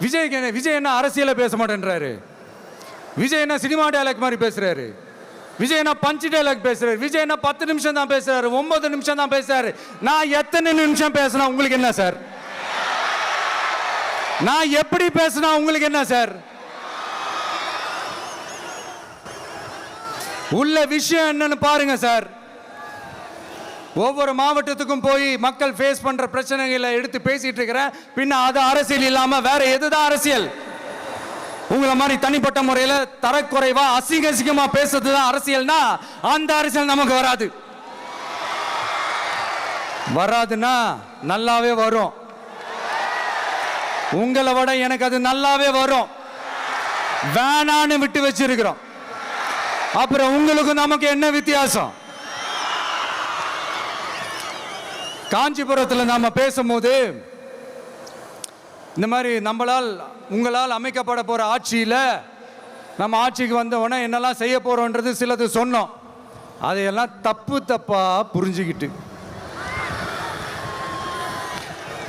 விஜய் என்ன அரசியலை பேச மாட்டேன்றாரு. விஜய் என்ன சினிமா டயலாக் மாதிரி பேசுறாரு. விஜய் என்ன பஞ்ச் டயலாக் பேசுறாரு. விஜய் என்ன 10 நிமிஷம் தான் பேசுறாரு, 9 நிமிஷம் தான் பேசுறாரு. நான் எத்தனை நிமிஷம் பேசினா உங்களுக்கு என்ன சார்? நான் எப்படி பேசினா உங்களுக்கு என்ன சார்? உள்ள விஷயம் என்னன்னு பாருங்க சார். ஒவ்வொரு மாவட்டத்துக்கும் போய் மக்கள் ஃபேஸ் பண்ற பிரச்சனைகளை எடுத்து பேசிட்டு இருக்கிறேன். பின்ன அது அரசியல் இல்லாம வேற எதுதான் அரசியல்? உங்களை மாதிரி தனிப்பட்ட முறையில் தரக்குறைவா அசிங்கமா பேசுறதுதான் அரசியல்னா அந்த அரசியல் நமக்கு வராது. வராதுன்னா நல்லாவே வரும். உங்களை விட எனக்கு அது நல்லாவே வரும். வேணான்னு விட்டு வச்சிருக்கிறோம். அப்புறம் உங்களுக்கு நமக்கு என்ன வித்தியாசம்? காஞ்சிபுரத்தில் நாம பேசும்போது இந்த மாதிரி உங்களால் அமைக்கப்பட போற ஆட்சியில் நம்ம ஆட்சிக்கு வந்த உடனே என்னெல்லாம் செய்ய போறோன்றது சிலது சொன்னோம். அதையெல்லாம் தப்பா புரிஞ்சுக்கிட்டு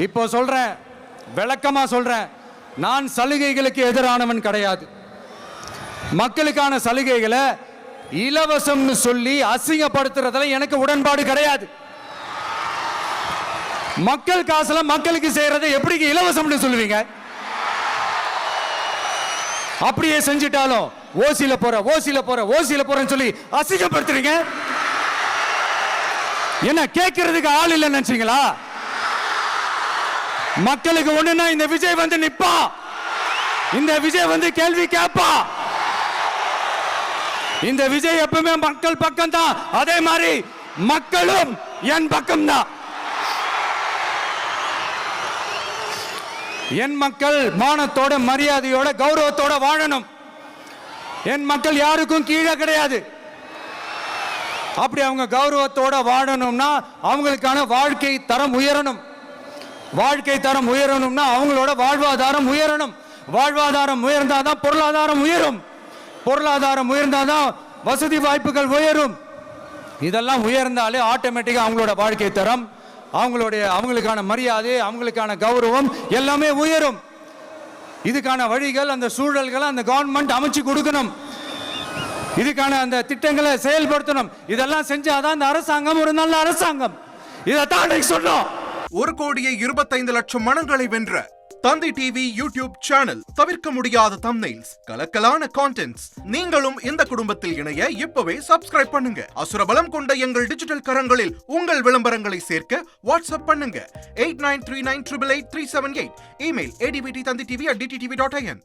இப்போ சொல்றேன், விளக்கமா சொல்றேன். நான் சலுகைகளுக்கு எதிரானவன் கிடையாது. மக்களுக்கான சலுகைகளை இலவசம்னு சொல்லி அசிங்கப்படுத்துறதுல எனக்கு உடன்பாடு கிடையாது. மக்கள் காசுல மக்களுக்கு செய்யறதை எப்படி இலவசம்னு சொல்லுவீங்க? அப்படியே செஞ்சிட்டாலும் ஓசில போறேன்னு சொல்லி அசிங்கப்படுத்துறீங்க. என்ன கேட்கறதுக்கு ஆள் இல்லைன்னு நினைச்சீங்களா? மக்களுக்கு ஒண்ணுன்னா இந்த விஜய் வந்து நிப்பா, இந்த விஜய் வந்து கேள்வி கேட்பா. இந்த விஜய் எப்பவுமே மக்கள் பக்கம் தான். அதே மாதிரி மக்களும் என் பக்கம் தான். என் மக்கள் மானத்தோட மரியாதையோட கௌரவத்தோட வாழணும். என் மக்கள் யாருக்கும் கீழே கிடையாது. அப்படி அவங்க கௌரவத்தோட வாழணும்னா அவங்களுக்கான வாழ்க்கை தரம் உயரணும். வாழ்க்கை தரம் உயரணும்னா அவங்களோட வாழ்வாதாரம் உயரணும். வாழ்வாதாரம் உயர்ந்தாதான் பொருளாதாரம் உயரும். பொருளாதாரம் உயர்ந்தாதான் வசதி வாய்ப்புகள் உயரும். இதெல்லாம் உயர்ந்தாலே ஆட்டோமேட்டிக்கா அவங்களோட வாழ்க்கை தரம், அவங்களுக்கான மரியாதை, அவங்களுக்கான கௌரவம் எல்லாமே உயரும். இதுக்கான வழிகள், அந்த சூழல்களை அந்த கவர்மெண்ட் அமைச்சு கொடுக்கணும். இதுக்கான அந்த திட்டங்களை செயல்படுத்தணும். இதெல்லாம் செஞ்சாதான் அந்த அரசாங்கம் ஒரு நல்ல அரசாங்கம். இதைத்தான் சொன்னோம். 1,25,00,000 மனங்களை வென்ற தந்தி டிவி யூடியூப் சேனல். தவிர்க்க முடியாத தம்ப்நெயில்ஸ், கலக்கலான கான்டென்ட்ஸ். நீங்களும் இந்த குடும்பத்தில் இணைய இப்பவே சப்ஸ்கிரைப் பண்ணுங்க. அசுரபலம் கொண்ட எங்கள் டிஜிட்டல் கரங்களில் உங்கள் விளம்பரங்களை சேர்க்க வாட்ஸ்அப் பண்ணுங்க. 8939888378. Email advttv@dttv.in.